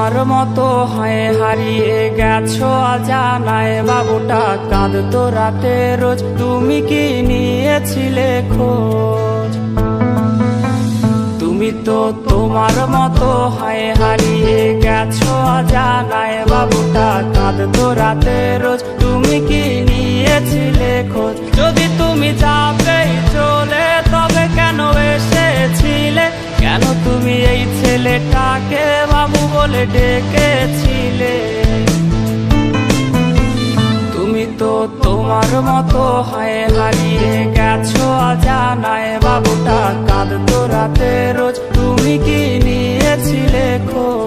তোমার মতো হয় হারিয়ে গেছো অজানায় বাবুটা কাঁদতো রাতে রোজ তুমি কি নিয়েছিলে খোঁজ তুমি তো তোমার মতো হয় হারিয়ে গেছো অজানায় বাবুটা কাঁদতো রাতে রোজ তুমি কি নিয়েছিলে খোঁজ যদি তুমি যাবে চলে তবে কেন এসেছিলে কেন তুমি এই ছেলেটাকে বাবু বলে ডেকেছিলে তুমি তো তোমার মতো হয় হারিয়ে গেছো অজানায় বাবুটা কাঁদতো রাতে রোজ তুমি কি নিয়েছিলে খোঁজ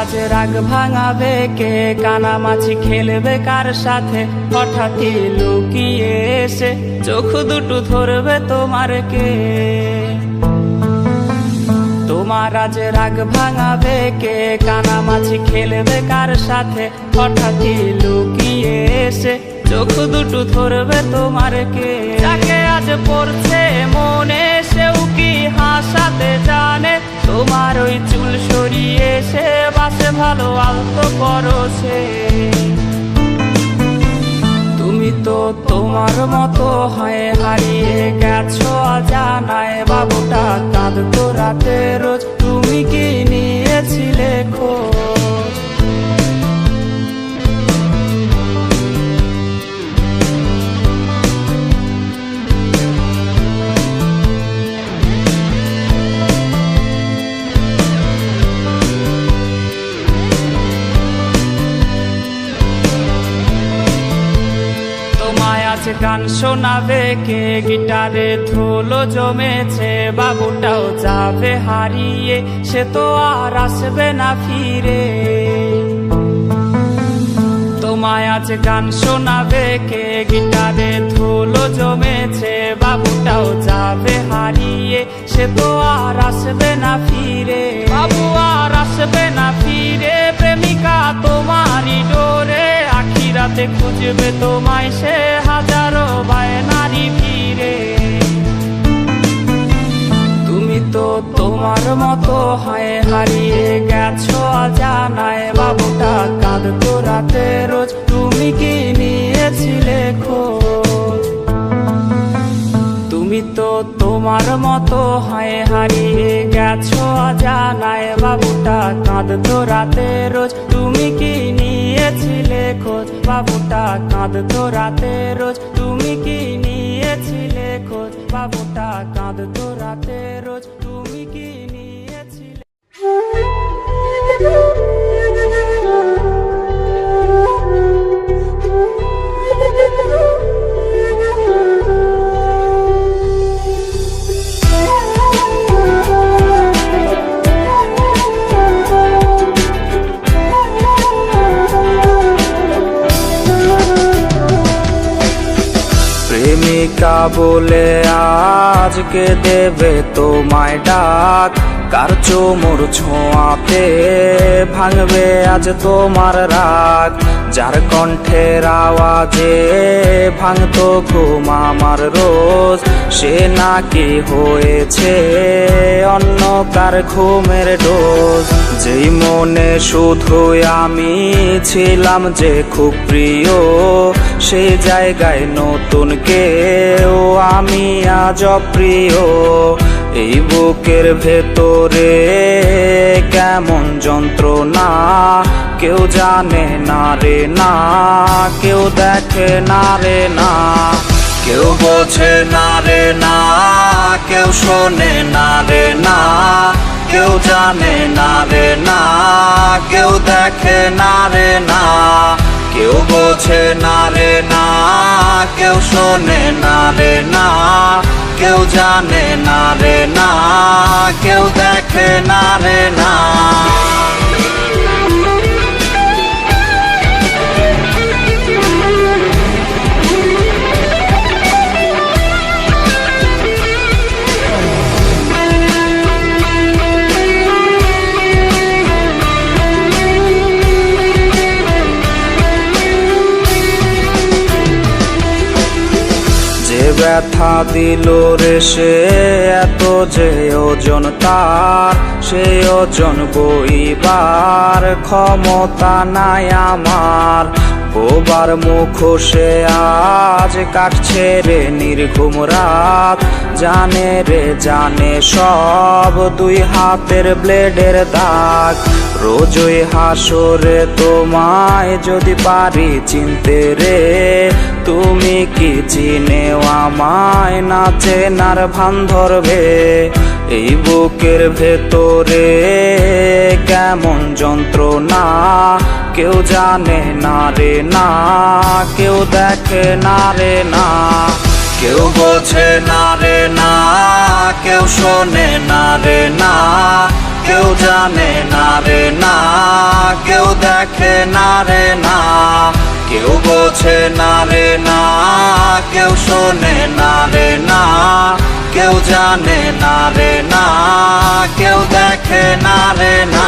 আজ রাগ ভাঙাবে কে কানামাছি খেলবে কার সাথে হঠাৎই লুকিয়ে এসে চোখ দুটো ধরবে তোমার কে তোমার আজ রাগ ভাঙাবে কে কানামাছি খেলবে কার সাথে হঠাৎই লুকিয়ে এসে চোখ দুটো ধরবে তোমার কে যাকে আজ পড়ছে মনে সেও কি হাসাতে জানে তোমার ওই চুল সরিয়ে সে বাসে ভালো আলতো করো সে তুমি তো তোমার মতো হয় হারিয়ে গেছো অজানায় বাবুটা কাঁদতো রাতে রোজ তুমি কি নিয়েছিলে খোঁজ গান শোনাবে কে গিটারে ধুলো জমেছে বাবুটাও যাবে হারিয়ে সে তো আর আসবে না ফিরে তোমায় আজ গান শোনাবে কে গিটারে ধুলো জমেছে বাবুটাও যাবে হারিয়ে সে তো আর আসবে না ফিরে বাবু আর আসবে না ফিরে প্রেমিকা তোমারই ডোরে রাতে খুঁজবে তোমায় সে হাজারো বায়নারি ফিরে তুমি তো তোমার মতো হয় হারিয়ে গেছো অজানায় বাবুটা কাঁদতো রাতে রোজ তুমি কি নিয়েছিলে খোঁজ তুমি তো তোমার মতো হয় হারিয়ে গেছো অজানায় বাবুটা কাঁদতো রাতে রোজ তুমি কি নিয়েছিলে খোঁজ বাবুটা কাঁদতো রাতে রোজ তুমি কি নিয়েছিলে খোঁজ বাবুটা কাঁদতো রাতে রোজ তুমি কি নিয়েছিলে প্রেমিকা বলে আজকে দেবে তোমায় ডাক কার চোমর ছোঁয়াতে ভাঙবে আজ তোমার রাগ যার কণ্ঠের আওয়াজে ভাঙতো ঘুম আমার রোজ সে নাকি হয়েছে অন্য কার ঘুমের ডোজ যেই মনে শুধুই আমি ছিলাম যে খুব প্রিয় সেই জায়গায় নতুন কেউ আমি আজ অপ্রিয় এই বুকের ভেতরে কেমন যন্ত্রণা কেউ জানে না রে না কেউ দেখে না রে না কেউ বোঝে না রে না কেউ শোনে না রে না কেউ জানে না রে না কেউ দেখে না রে না কেউ বোঝে না রে না কেউ শোনে না রে না কেউ জানে না রে না কেউ দেখে না রে না ব্যথা দিল রে সে, এত যে ওজন তার, সেই ওজন বইবার ক্ষমতা নাই আমার। বোবার মুখোশে আজ কাটছে রে নির্ঘুম রাত, জানে রে জানে সব দুই হাতের ব্লেডের দাগ। রোজই হাসরে তোমায় যদি পারি চিনতে রে, তুমি কি চিনেও আমায় না চেনার ভান ধরবে? এই বুকের ভেতরে কেমন যন্ত্রণা কেউ জানে না রে না, কেউ দেখে না রে না, কেউ বোঝে না রে না, কেউ শোনে না রে না, কেউ জানে না রে না, কেউ দেখে না রে না, কেউ বোঝে না রে না, কেউ শোনে না রে না, কেউ জানে না রে না, কেউ দেখে না রে না।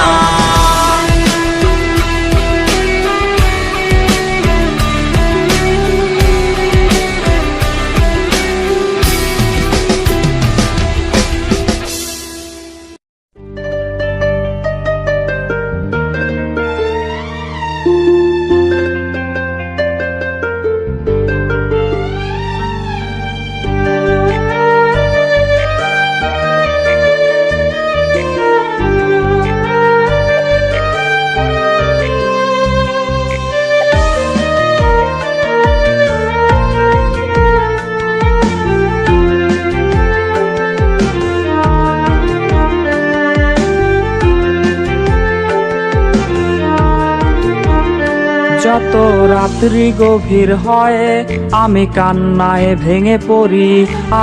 যত রাত্রি গভীর হয় আমি কান্নায় ভেঙে পড়ি,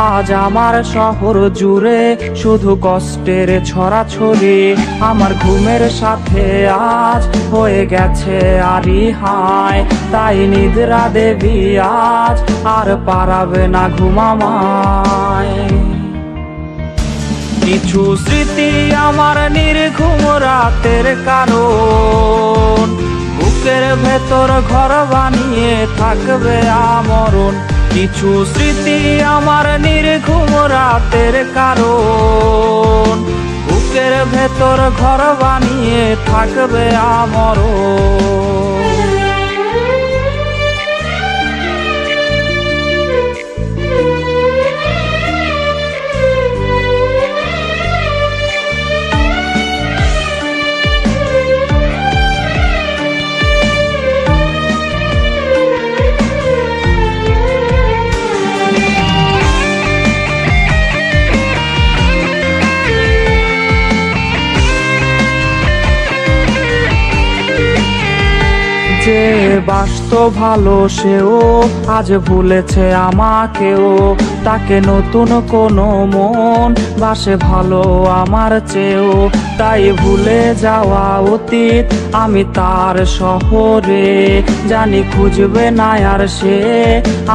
আজ আমার শহর জুড়ে শুধু কষ্টের ছড়াছড়ি। আমার ঘুমের সাথে আজ হয়ে গেছে আরি হায়, তাই নিদ্রা দেবী আজ আর পারাবে না ঘুমামায়। কিছু স্মৃতি আমার নির্ঘুম রাতের কারণ, বুকের ভেতর ঘর বানিয়ে থাকবে আমরণ। কিছু স্মৃতি আমার নির্ঘুম রাতের কারণ, বুকের ভেতর ঘর বানিয়ে থাকবে আমরণ। যে বাসত ভালো সেও আজ ভুলেছে আমাকেও, তাকে নতুন কোনো মন বাসে ভালো আমার চেয়েও। তাই ভুলে যাওয়া অতীত আমি তার শহরে, জানি খুঁজবে না আর সে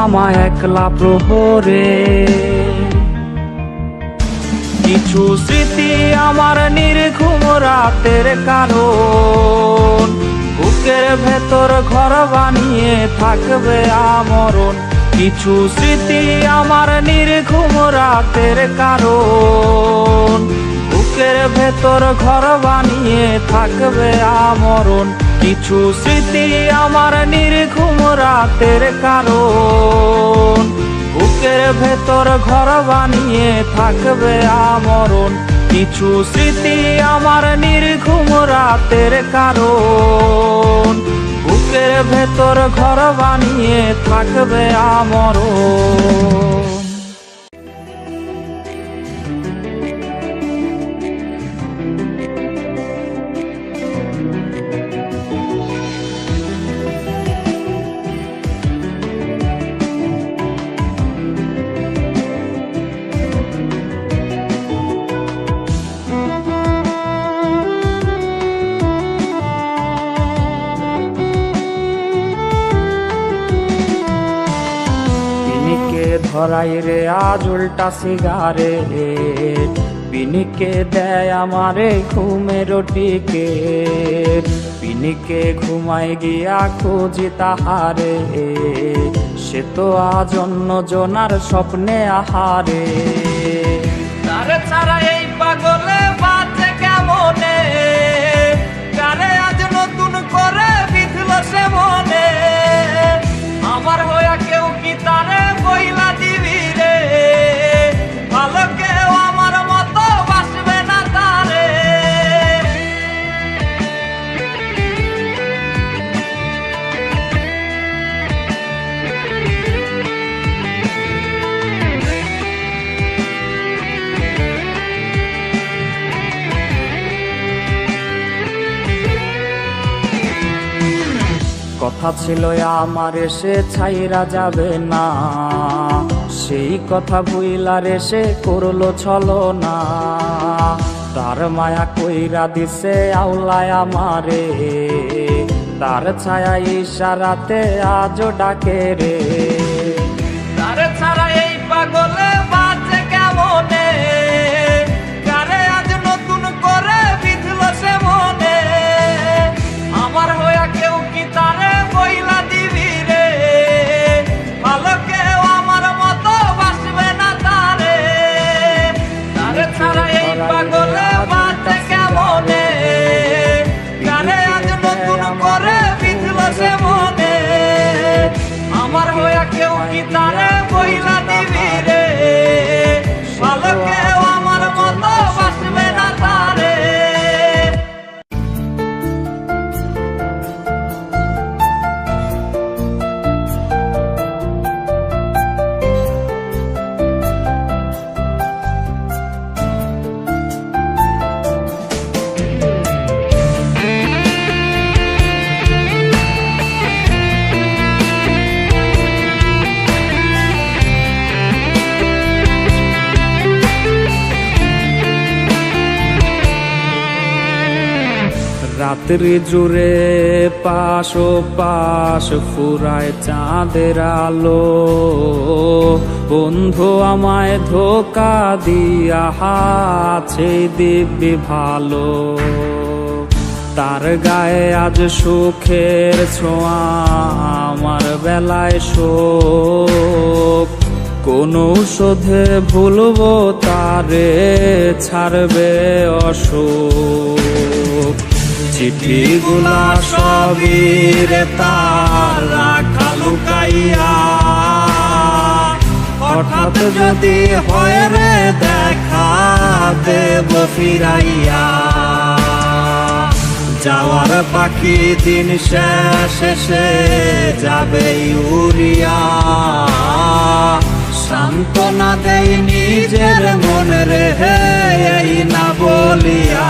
আমায় একলা প্রহরে। কিছু স্মৃতি আমার নির্ঘুম রাতের কারণ, বুকের ভেতর ঘর বানিয়ে থাকবে আমরণ। কিছু স্মৃতি আমার নির্ঘুম রাতের কারণ, বুকের ভেতর ঘর বানিয়ে থাকবে আমরণ। কিছু স্মৃতি আমার নির্ঘুম রাতের কারণ, বুকের ভেতর ঘর বানিয়ে থাকবে আমরণ। কিছু স্মৃতি আমার নির্ঘুম রাতের কারণ, বুকের ভেতর ঘর বানিয়ে থাকবে আমরণ। ধরাই রে আজ উল্টা সিগারেট, পিনিকে দেয় আমারে ঘুমের টিকেট। পিনিকে ঘুমাই গিয়া খুঁজি তাহারে, সে তো আজ অন্য জনার স্বপ্নে আহারে। তারে ছাড়া এই পাগলে বাঁচে কেমনে, কারে আজ নতুন করে বিঁধল সে মনে। আমার হইয়া কেউ কি তারে বইলা দিবি রে, ভালো কেউ আমার মতো বাসবে না তারে। কথা ছিল আমার এসে ছাইরা যাবে না, সেই কথা ভুইলা রেসে করলো ছলনা। তার মায়া কইরা দিছে আউলায় আমারে, তার ছায়া ইশারাতে আজও ডাকে রে। তারে ছাড়া এই পাগলে বাঁচে কেমনে, কারে আজ নতুন করে বিঁধল সে মনে। আমার হইয়া কেউ কি তারে বইলা দিবি রে, ভালো কেউ আমার মতো বাসবে না তারে। তারে ছাড়া এই পাগলে বাঁচে কেমনে, কারে আজ নতুন করে বিঁধল সে মনে। আমার হইয়া কেউ কি তারে বইলা দিবি রে, ভালো কেউ আমার মতো বাসবে না তারে। রাত্রি জুড়ে পাশ ও পাশ ফুরায় চাঁদের আলো, বন্ধু আমায় ধোকা দিয়া আছে দিব্যি ভালো। তার গায়ে আজ সুখের ছোঁয়া, আমার বেলায় শোক। কোন ঔষধে ভুলবো তারে, ছাড়বে অসুখ। চিঠিগুলা সবই রে তার রাখা লুকাইয়া, হঠাৎ যদি হয় রে দেখা দেব ফিরাইয়া। যাওয়ার পাখি দিন শেষে যাবে উড়িয়া, সান্ত্বনা দেই নিজের মন রে এই না বলিয়া।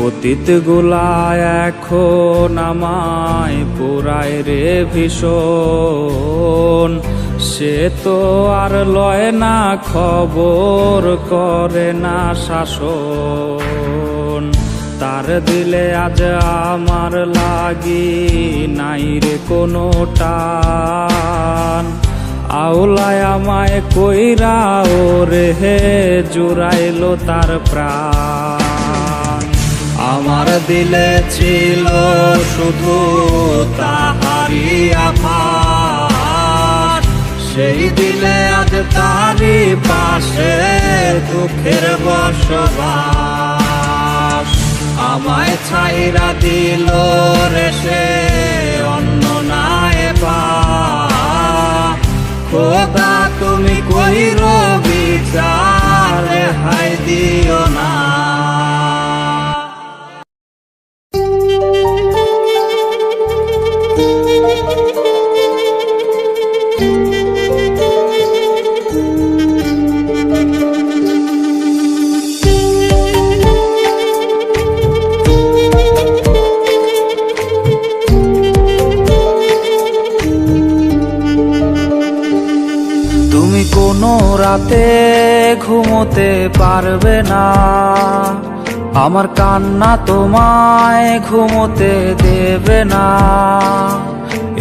অতীত গুলা এখন আমায় পুরায় রে ভীষণ, সে তো আর লয় না খবর, করে না শাসন। তার দিলে আজ আমার লাগি নাই রে কোনো টান, আউলায় আমায় কইরা ওরে হে জুড়াইলো তার প্রাণ। আমার দিলে ছিল শুধু তাহারি আভাস, সেই দিলে আজ তারি পাশে দুঃখের বসবাস। আমায় ছাইরা দিল রে সে অন্য নাই বা, খোদা তুমি কইরো বিচার হাই দিও না। রাতে ঘুমোতে পারবে না, আমার কান্না তোমায় ঘুমোতে দেবে না।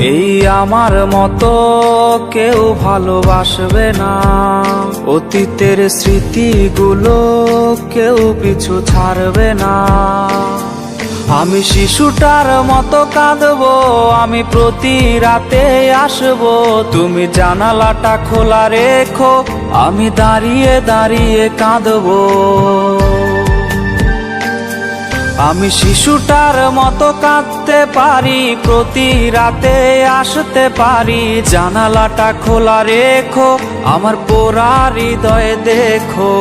এই আমার মতো কেউ ভালোবাসবে না, অতীতের স্মৃতিগুলো কেউ পিছু ছাড়বে না। আমি শিশুটার মতো কাঁদবো, আমি প্রতি রাতে আসবো, তুমি জানালাটা খোলা রেখো, আমি দাঁড়িয়ে দাঁড়িয়ে কাঁদবো। আমি শিশুটার মতো কাঁদতে পারি, প্রতি রাতে আসতে পারি, জানালাটা খোলা রেখো, আমার পোড়া হৃদয় দেখো।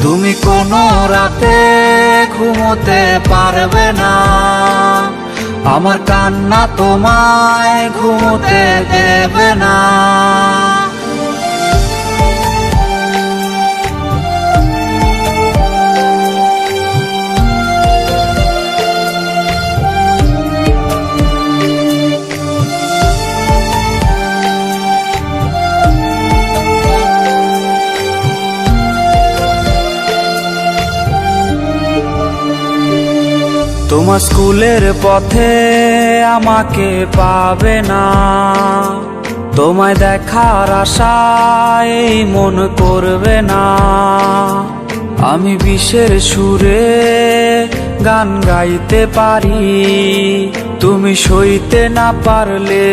তুমি কোনো রাতে ঘুমোতে পারবে না, আমার কান্না তোমায় ঘুমোতে দেবে না। তোমার স্কুলের পথে আমাকে পাবে না, তোমায় দেখার আশায় এই মন করবে না। আমি বিষের সুরে গান গাইতে পারি, তুমি সইতে না পারলে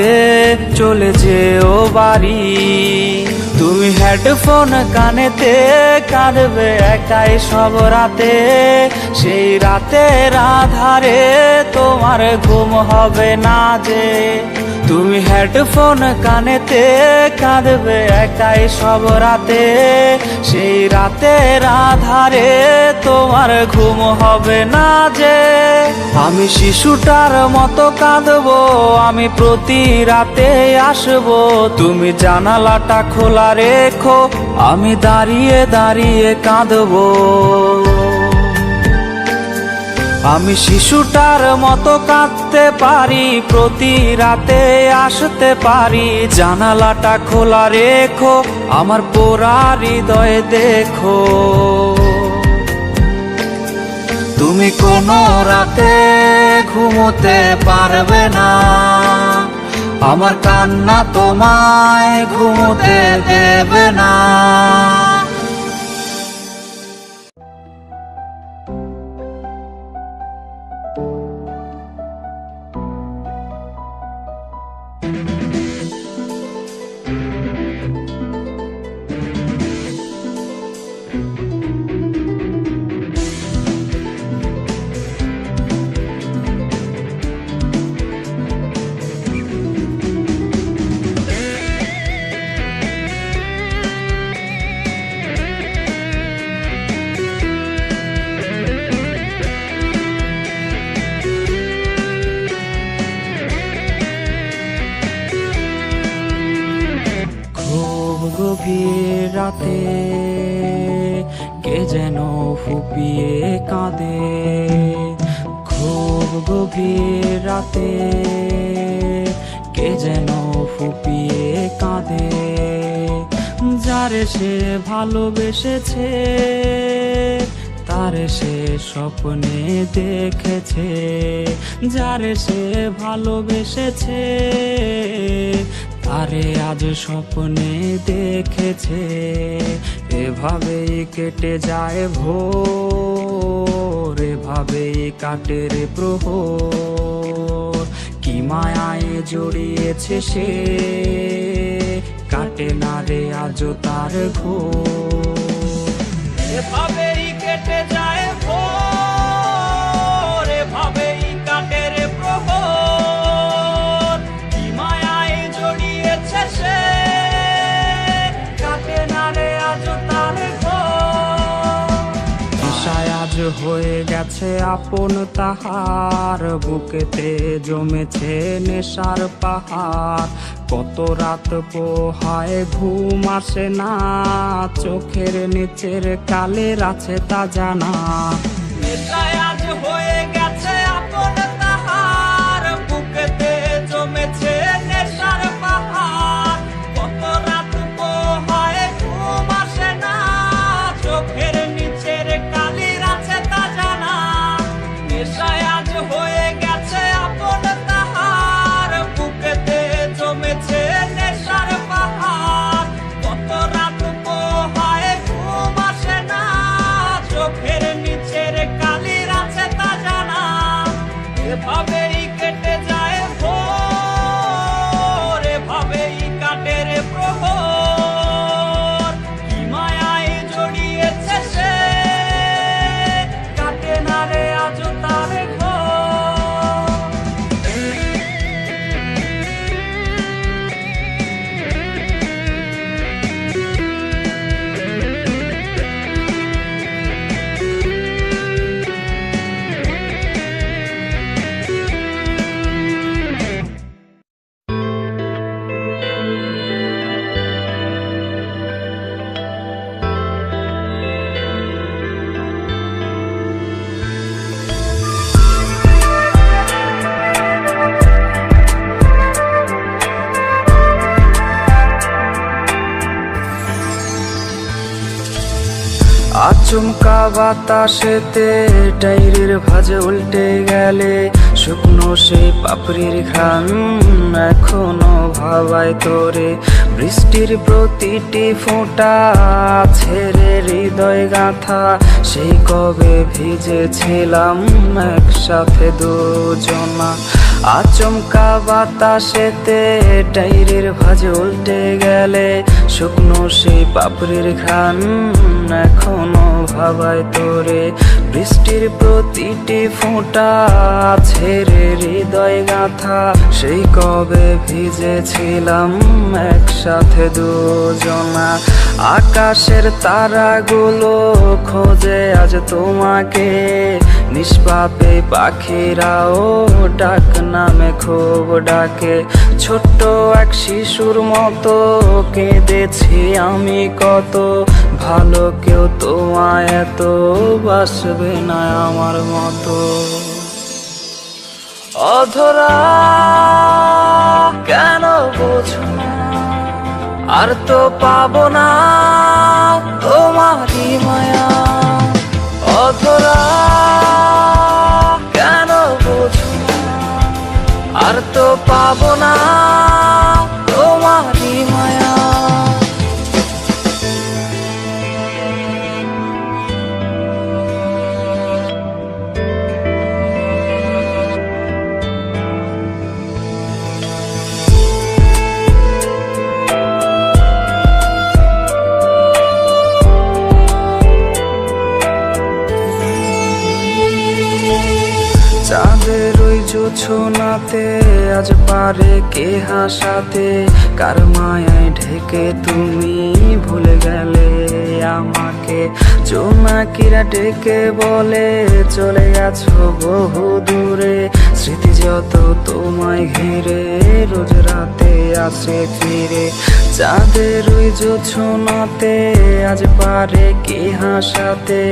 চলে যেও বাড়ি। তুমি হেডফোন কানেতে কাঁদবে একাই সব রাতে, সেই রাতের আধারে তোমার ঘুম হবে না যে। তুমি হেডফোন কানেতে কাঁদবে একাই সব রাতে, সেই রাতের আধারে তোমার ঘুম হবে না যে। আমি শিশুটার মতো কাঁদবো, আমি প্রতি রাতে আসবো, তুমি জানালাটা খোলা রেখো, আমি দাঁড়িয়ে দাঁড়িয়ে কাঁদবো। আমি শিশুটার মতো কাঁদতে পারি, প্রতি রাতে আসতে পারি, জানালাটা খোলা রেখো, আমার পোড়া হৃদয় দেখো। তুমি কোনো রাতে ঘুমোতে পারবে না, আমার কান্না তোমায় ঘুমোতে দেবে না। গভীর রাতে কে যেন ফুপিয়ে কাঁদে, খুব গভীর রাতে কে যেন ফুপিয়ে কাঁদে। যারে সে ভালোবেসেছে তারে সে স্বপ্নে দেখেছে, যারে সে ভালোবেসেছে তারে আজ স্বপ্নে দেখেছে। এভাবেই কেটে যায় ভোর, এভাবেই কাটে রে প্রহর, কি মায়ায় জড়িয়েছে সে, কাটে না রে আজও তার ঘোর। এভাবেই কেটে যায় ভোর, এভাবেই কাটে রে প্রহর, কি মায়ায় জড়িয়েছে সে, কাটে না রে আজও তার ঘোর। আশায় আজ হয়ে গেছে আপন তাহার, বুকেতে জমেছে নেশার পাহাড়। কত রাত পোহায় ঘুম আসে না, চোখের নিচের কালের আছে তা জানা। নেশায় আজ হয়ে গেছে আপন তাহার, বুকেতে জমেছে নেশার পাহাড়। কত আচমকা বাতাসেতে ডায়েরির ভাঁজ উল্টে গেলে শুকনো সেই পাপড়ির ঘ্রাণ এখনো ভাবায় তোরে। বৃষ্টির প্রতিটি ফোঁটা ছেড়ে হৃদয় গাঁথা, সেই কবে ভিজেছিলাম একসাথে দুজনা। আচমকা বাতাসেতে ডায়েরির ভাঁজ উল্টে গেলে শুকনো সেই পাপড়ির ঘ্রাণ এখনো ভাবায় তোরে। বৃষ্টির প্রতিটি ফোঁটা ছেড়ে হৃদয় গাঁথা, সেই কবে ভিজেছিলাম একসাথে দুজনা। আকাশের তারাগুলো খোঁজে আজ তোমাকে, নিষ্পাপে পাখিরাও ডাক নামে খুব ডাকে। ছোট্ট এক শিশুর মতো কেঁদেছি আমি কত, ভালো কেউ তোমায় এত বাসবে না আমার মতো। অধরা কেন বোঝো না, আর তো পাবো না তোমারই মায়া। অধরা কেন বোঝো না, আর তো পাবো না তোমারই মায়া। চাঁদের ওই জোছনাতে আজ পারে কে হাসাতে, কার মায়ায় ঢেকে তুমি ভুলে গেলে আমাকে। জোনাকিরা ডেকে বলে চলে গেছো বহু দূরে, স্মৃতি যত তোমায় ঘিরে রোজ রাতে আসে ফিরে। চাঁদের ওই জোছনাতে আজ পারে কে হাসাতে,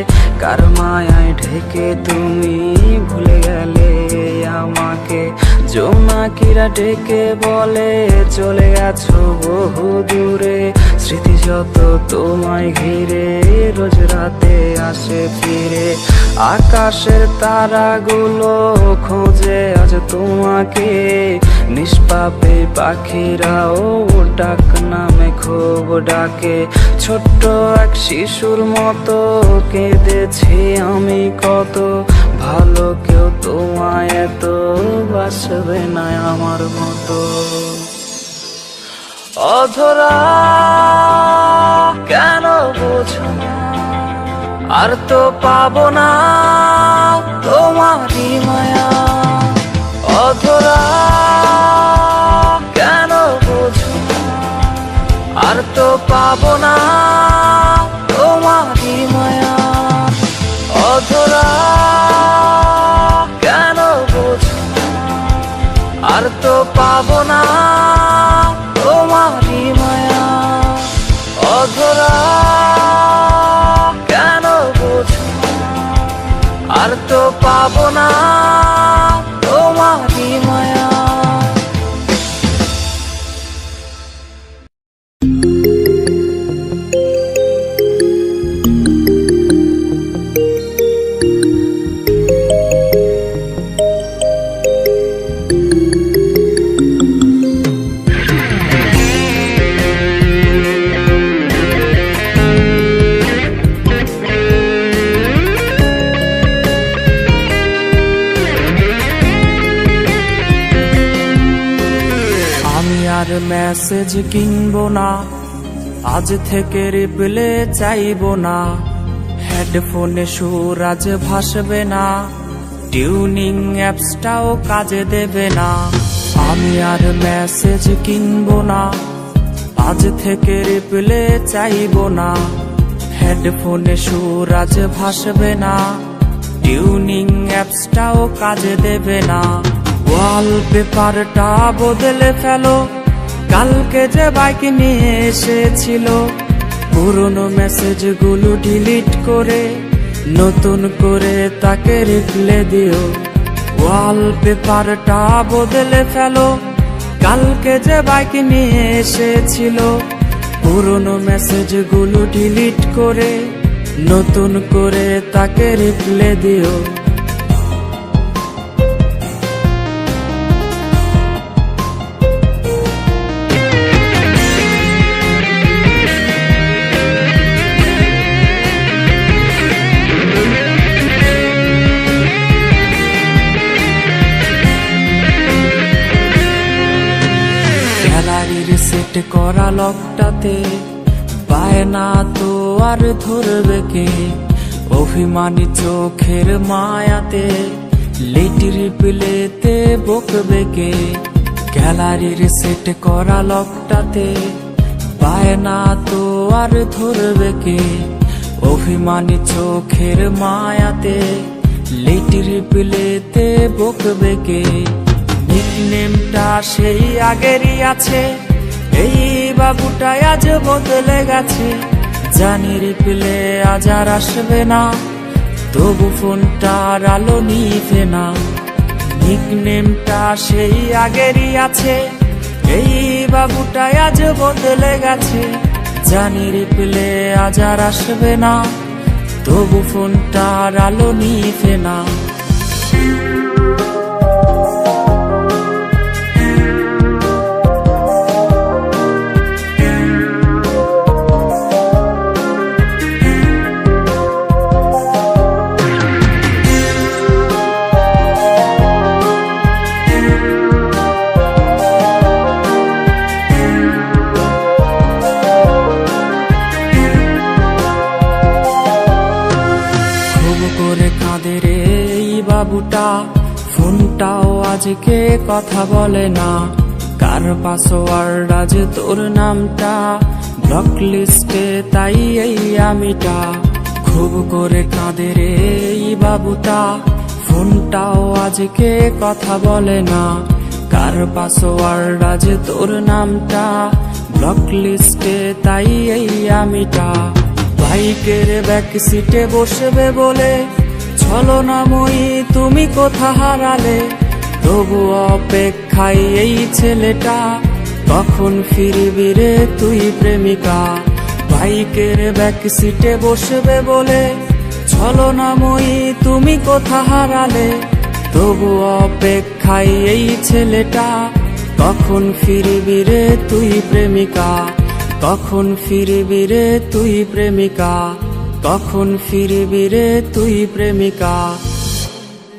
কার মায়ায় ঢেকে তুমি ভুলে গেলে আমাকে। জোনাকিরা ডেকে বলে চলে গেছো বহু দূরে, স্মৃতি যত তোমায় ঘিরে রোজ রাতে আসে ফিরে। আকাশের তারাগুলো খোঁজে আজ তোমাকে, নিষ্পাপে পাখিরাও ডাক নামে খুব ডাকে। ছোট্ট এক শিশুর মতো কেঁদেছি আমি কত, ভালো কেউ তোমায় এত বাসবে না আমার মতো। অধরা কেন বোঝো না, আর তো পাবো না তোমারই মায়া। অধরা কেন বোঝো না, আর তো পাবো না তোমারই মায়া। অধরা কেন বোঝো না, আর তো পাবো না তোমারই মায়া। অধরা কেন বোঝো না, আর তো পাবো না তোমারই মায়া। আর মেসেজ কিনবো না, আজ থেকে রিপ্লে চাইবো না। হেডফোনে সুর আজ ভাসবে না, টিউনিং অ্যাপসটাও কাজে দেবে না। আমি আর মেসেজ কিনবো না, আজ থেকে রিপ্লে চাইবো না। হেডফোনে সুর আজ ভাসবে না, টিউনিং অ্যাপসটাও কাজে দেবে না। ওয়ালপেপারটা বদলে ফেলো, কালকে যে বাইক নিয়ে এসেছিল। পুরনো মেসেজগুলো ডিলিট করে নতুন করে তাকে রিপ্লে দিও। ওয়ালপেপারটা বদলে ফেলো, কালকে যে বাইক নিয়ে এসেছিল। পুরনো মেসেজগুলো ডিলিট করে নতুন করে তাকে রিপ্লে দিও। গ্যালারির সেট করা লকটাতে পায় না তো আর ধরবে কে, অভিমানী চোখের মায়াতে লেট রিপ্লেতে বকবে কে। গ্যালারির সেট করা লকটাতে পায় না তো আর ধরবে কে, অভিমানী চোখের মায়াতে লেট রিপ্লেতে বকবে কে। নিকনেমটা সেই আগেরই আছে, এই বাবুটা আজ বদলে গেছে। জানি রিপ্লে আজ আর আসবে না, তবু ফোনটার আলো নিভে না। নিকনেমটা সেই আগেরই আছে, এই বাবুটা আজ বদলে গেছে। জানি রিপ্লে আজ আর আসবে না, তবু ফোনটার আলো নিভে না। কাঁদে রে এই বাবুটা, ফোনটাও আজকে কথা বলে না। কার পাসওয়ার্ড আজ তোর নামটা, ব্লক লিস্টে তাই এই আমিটা। খুব করে কাঁদে রে এই বাবুটা, ফোনটাও আজকে কথা বলে না। কার পাসওয়ার্ড আজ তোর নামটা, ব্লক লিস্টে তাই এই আমিটা। বাইকের ব্যাক সিটে বসবে বলে ছলনাময়ী তুমি কোথা হারালে, তবু অপেক্ষায় এই ছেলেটা, কখন ফিরবি রে তুই প্রেমিকা। বাইকের ব্যাক সিটে বসবে বলে ছলনাময়ী তুমি কোথা হারালে, তবু অপেক্ষায় এই ছেলেটা, কখন ফিরবি রে তুই প্রেমিকা। কখন ফিরবি রে তুই প্রেমিকা, কখন ফিরবি রে তুই প্রেমিকা।